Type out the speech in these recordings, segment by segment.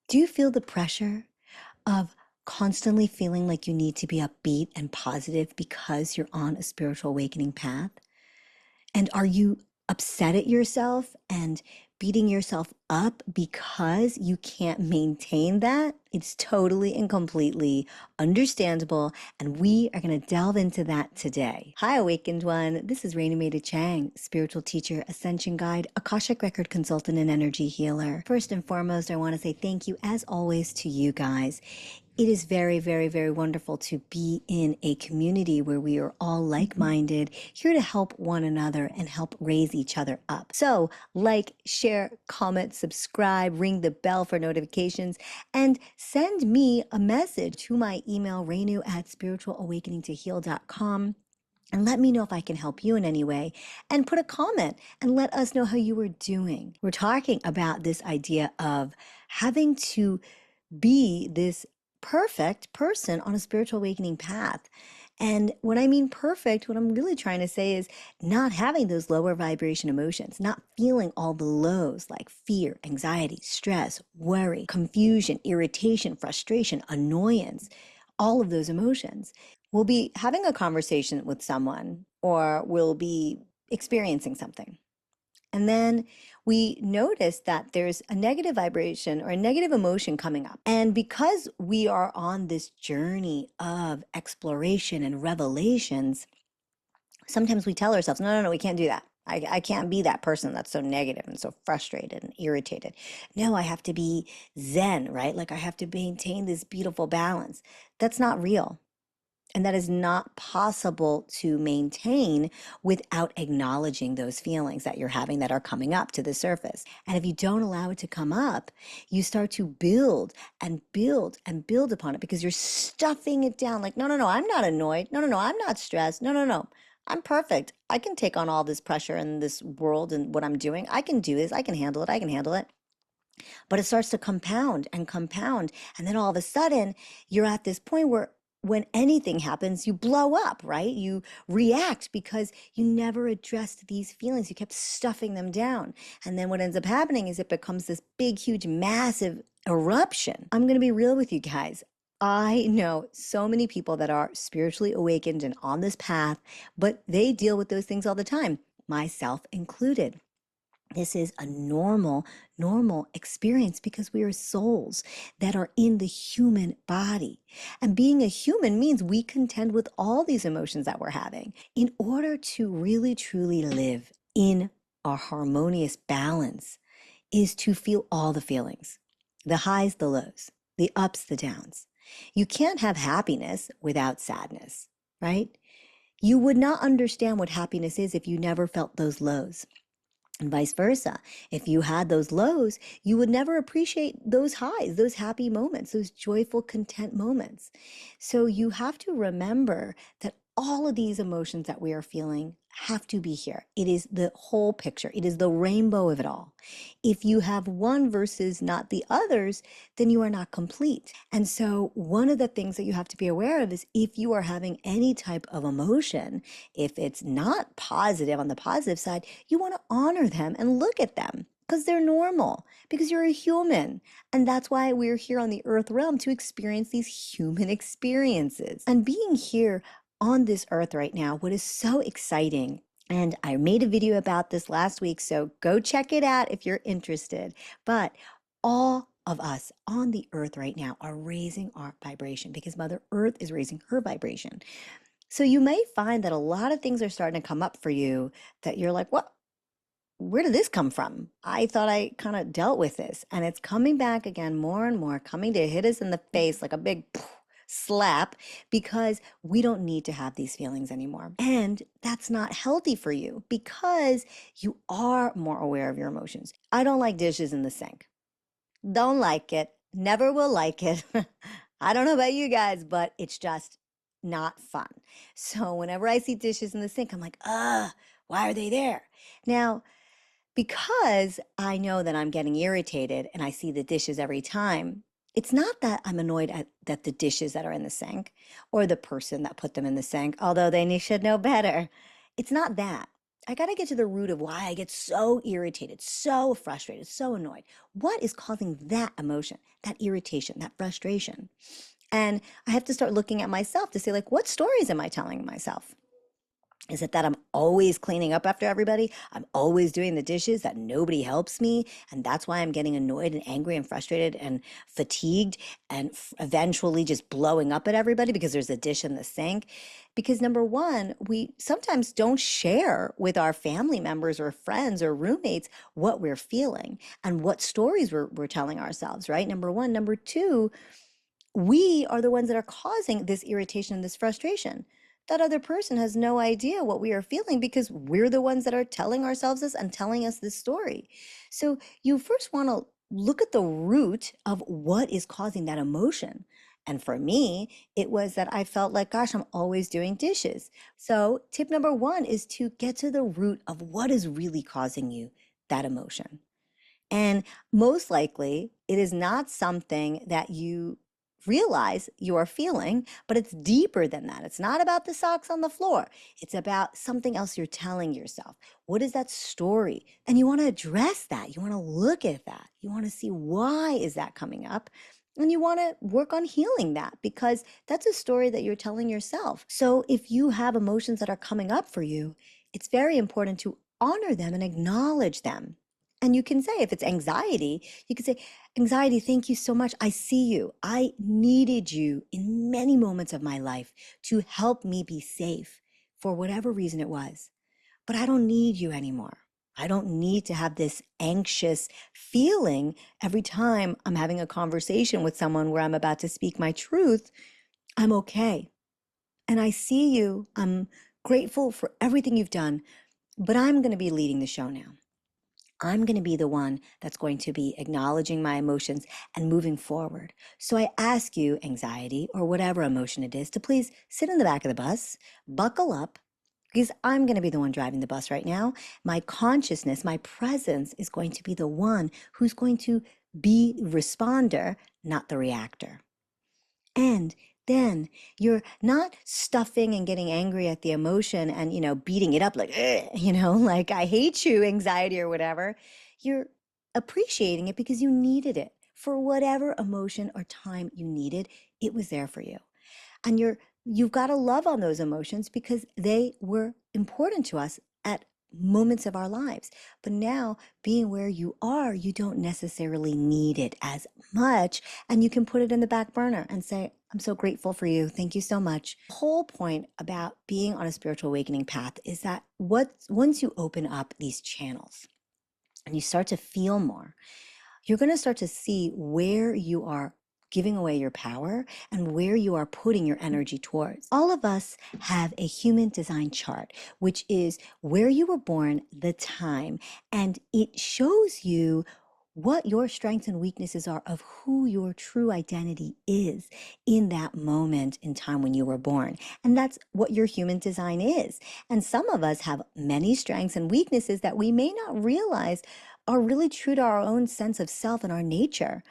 Do you feel the pressure of constantly feeling like you need to be upbeat and positive because you're on a spiritual awakening path? And are you upset at yourself and beating yourself up because you can't maintain that? It's totally and completely understandable. And we are going to delve into that today. Hi, Awakened One. This is Rainy Maida Chang, spiritual teacher, Ascension guide, Akashic record consultant, and energy healer. First and foremost, I want to say thank you, as always, to you guys. It is very, very, very wonderful to be in a community where we are all like-minded, here to help one another and help raise each other up. So like, share, comment, subscribe, ring the bell for notifications, and send me a message to my email, rainu@spiritualawakeningtoheal.com. And let me know if I can help you in any way, and put a comment and let us know how you were doing. We're talking about this idea of having to be this perfect person on a spiritual awakening path. And when I mean perfect, what I'm really trying to say is not having those lower vibration emotions, not feeling all the lows like fear, anxiety, stress, worry, confusion, irritation, frustration, annoyance, all of those emotions. We'll be having a conversation with someone, or we'll be experiencing something. And then we notice that there's a negative vibration or a negative emotion coming up. And because we are on this journey of exploration and revelations, sometimes we tell ourselves, no, we can't do that. I can't be that person that's so negative and so frustrated and irritated. No, I have to be Zen, right? Like I have to maintain this beautiful balance. That's not real. And that is not possible to maintain without acknowledging those feelings that you're having that are coming up to the surface. And if you don't allow it to come up, you start to build and build and build upon it because you're stuffing it down like, no, I'm not annoyed. No, I'm not stressed. No. I'm perfect. I can take on all this pressure in this world and what I'm doing. I can do this. I can handle it. I can handle it. But it starts to compound and compound. And then all of a sudden, you're at this point where when anything happens, you blow up, right? You react because you never addressed these feelings. You kept stuffing them down. And then what ends up happening is it becomes this big, huge, massive eruption. I'm going to be real with you guys. I know so many people that are spiritually awakened and on this path, but they deal with those things all the time, myself included. This is a normal experience because we are souls that are in the human body. And being a human means we contend with all these emotions that we're having. In order to really, truly live in a harmonious balance is to feel all the feelings, the highs, the lows, the ups, the downs. You can't have happiness without sadness, right? You would not understand what happiness is if you never felt those lows. And vice versa. If you had those lows, you would never appreciate those highs, those happy moments, those joyful, content moments. So you have to remember that all of these emotions that we are feeling have to be here. It is the whole picture. It is the rainbow of it all. If you have one versus not the others, then you are not complete. And so one of the things that you have to be aware of is if you are having any type of emotion, if it's not positive on the positive side, you want to honor them and look at them because they're normal, because you're a human. And that's why we're here on the earth realm, to experience these human experiences. And being here on this earth right now, what is so exciting, and I made a video about this last week, so go check it out if you're interested. But all of us on the earth right now are raising our vibration because Mother Earth is raising her vibration. So you may find that a lot of things are starting to come up for you that you're like, what? Where did this come from? I thought I kind of dealt with this. And it's coming back again more and more, coming to hit us in the face like a big slap, because we don't need to have these feelings anymore. And that's not healthy for you because you are more aware of your emotions. I don't like dishes in the sink. Don't like it. Never will like it. I don't know about you guys, but it's just not fun. So whenever I see dishes in the sink, I'm like, why are they there? Now, because I know that I'm getting irritated and I see the dishes every time, it's not that I'm annoyed at the dishes that are in the sink or the person that put them in the sink, although they should know better. It's not that. I got to get to the root of why I get so irritated, so frustrated, so annoyed. What is causing that emotion, that irritation, that frustration? And I have to start looking at myself to say, like, what stories am I telling myself? Is it that I'm always cleaning up after everybody? I'm always doing the dishes, that nobody helps me. And that's why I'm getting annoyed and angry and frustrated and fatigued and eventually just blowing up at everybody because there's a dish in the sink. Because number one, we sometimes don't share with our family members or friends or roommates what we're feeling and what stories we're telling ourselves, right? Number one. Number two, we are the ones that are causing this irritation and this frustration. That other person has no idea what we are feeling because we're the ones that are telling ourselves this and telling us this story. So you first want to look at the root of what is causing that emotion. And for me, it was that I felt like, gosh, I'm always doing dishes. So tip number one is to get to the root of what is really causing you that emotion. And most likely, it is not something that you realize you are feeling, but it's deeper than that. It's not about the socks on the floor. It's about something else you're telling yourself. What is that story? And you want to address that. You want to look at that. You want to see why is that coming up? And you want to work on healing that because that's a story that you're telling yourself. So if you have emotions that are coming up for you, it's very important to honor them and acknowledge them. And you can say, if it's anxiety, you can say, anxiety, thank you so much. I see you. I needed you in many moments of my life to help me be safe for whatever reason it was. But I don't need you anymore. I don't need to have this anxious feeling every time I'm having a conversation with someone where I'm about to speak my truth. I'm okay. And I see you. I'm grateful for everything you've done, but I'm going to be leading the show now. I'm going to be the one that's going to be acknowledging my emotions and moving forward. So I ask you, anxiety or whatever emotion it is, to please sit in the back of the bus, buckle up, because I'm going to be the one driving the bus right now. My consciousness, my presence is going to be the one who's going to be the responder, not the reactor. And then you're not stuffing and getting angry at the emotion and, beating it up like, like I hate you, anxiety or whatever. You're appreciating it because you needed it. For whatever emotion or time you needed, it was there for you. And you've got to love on those emotions because they were important to us at moments of our lives. But now, being where you are, you don't necessarily need it as much, and you can put it in the back burner and say, I'm so grateful for you. Thank you so much. The whole point about being on a spiritual awakening path is that once you open up these channels and you start to feel more, you're going to start to see where you are giving away your power and where you are putting your energy towards. All of us have a human design chart, which is where you were born, the time, and it shows you what your strengths and weaknesses are of who your true identity is in that moment in time when you were born. And that's what your human design is. And some of us have many strengths and weaknesses that we may not realize are really true to our own sense of self and our nature.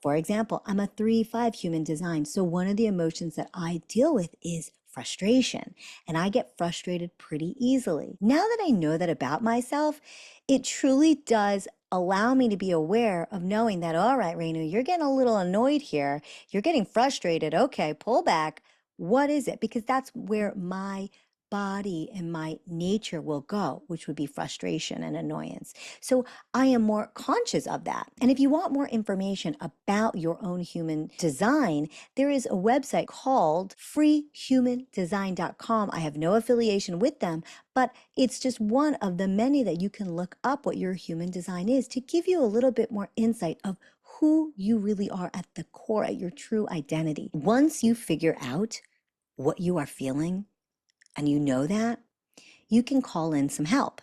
For example, I'm a 3-5 human design. So one of the emotions that I deal with is frustration, and I get frustrated pretty easily. Now that I know that about myself, it truly does allow me to be aware of knowing that, all right, Renu, you're getting a little annoyed here. You're getting frustrated. Okay, pull back. What is it? Because that's where my body and my nature will go, which would be frustration and annoyance. So I am more conscious of that. And if you want more information about your own human design, there is a website called freehumandesign.com. I have no affiliation with them, but it's just one of the many that you can look up what your human design is to give you a little bit more insight of who you really are at the core, at your true identity. Once you figure out what you are feeling and you know that, you can call in some help.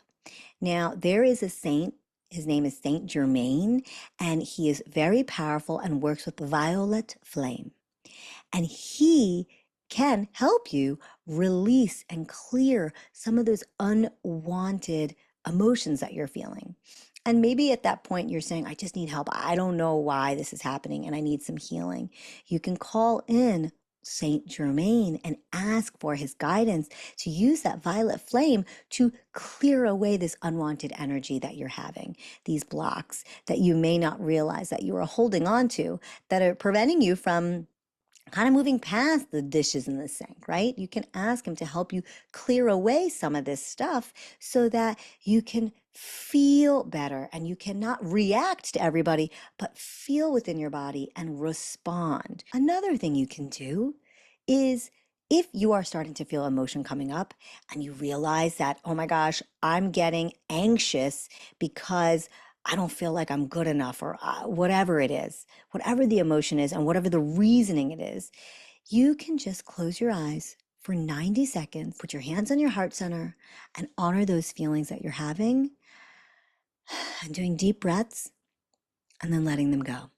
Now, there is a saint, his name is Saint Germain, and he is very powerful and works with the violet flame. And he can help you release and clear some of those unwanted emotions that you're feeling. And maybe at that point you're saying, I just need help. I don't know why this is happening and I need some healing. You can call in Saint Germain and ask for his guidance to use that violet flame to clear away this unwanted energy that you're having, these blocks that you may not realize that you are holding on to that are preventing you from kind of moving past the dishes in the sink, right? You can ask him to help you clear away some of this stuff so that you can feel better and you cannot react to everybody, but feel within your body and respond. Another thing you can do is if you are starting to feel emotion coming up and you realize that, oh my gosh, I'm getting anxious because I don't feel like I'm good enough, or whatever it is, whatever the emotion is and whatever the reasoning it is, you can just close your eyes for 90 seconds, put your hands on your heart center, and honor those feelings that you're having, and doing deep breaths and then letting them go.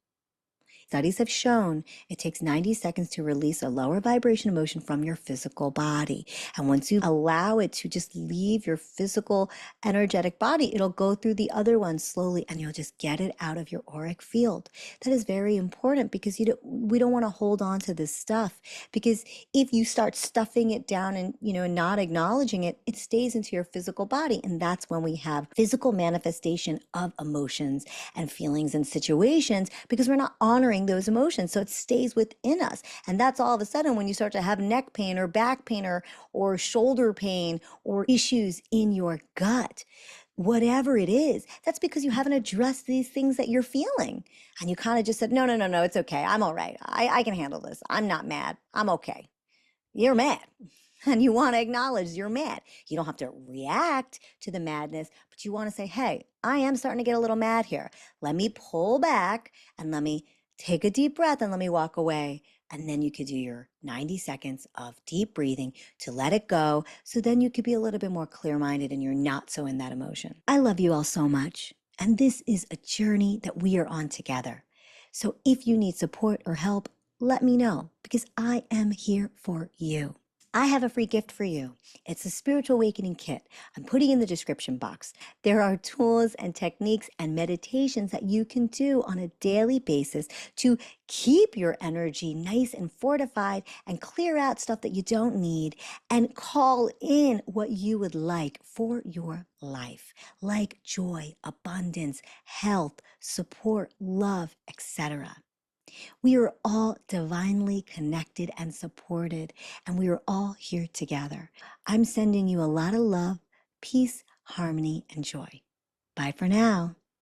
Studies have shown it takes 90 seconds to release a lower vibration emotion from your physical body. And once you allow it to just leave your physical energetic body, it'll go through the other ones slowly and you'll just get it out of your auric field. That is very important because we don't want to hold on to this stuff, because if you start stuffing it down and not acknowledging it, it stays into your physical body. And that's when we have physical manifestation of emotions and feelings and situations, because we're not honoring those emotions. So it stays within us. And that's all of a sudden when you start to have neck pain or back pain or shoulder pain or issues in your gut, whatever it is, that's because you haven't addressed these things that you're feeling. And you kind of just said, no, no, no, no, it's okay. I'm all right. I can handle this. I'm not mad. I'm okay. You're mad. And you want to acknowledge you're mad. You don't have to react to the madness, but you want to say, hey, I am starting to get a little mad here. Let me pull back and let me take a deep breath and let me walk away. And then you could do your 90 seconds of deep breathing to let it go. So then you could be a little bit more clear-minded and you're not so in that emotion. I love you all so much. And this is a journey that we are on together. So if you need support or help, let me know, because I am here for you. I have a free gift for you. It's a spiritual awakening kit. I'm putting in the description box. There are tools and techniques and meditations that you can do on a daily basis to keep your energy nice and fortified and clear out stuff that you don't need and call in what you would like for your life, like joy, abundance, health, support, love, etc. We are all divinely connected and supported, and we are all here together. I'm sending you a lot of love, peace, harmony, and joy. Bye for now.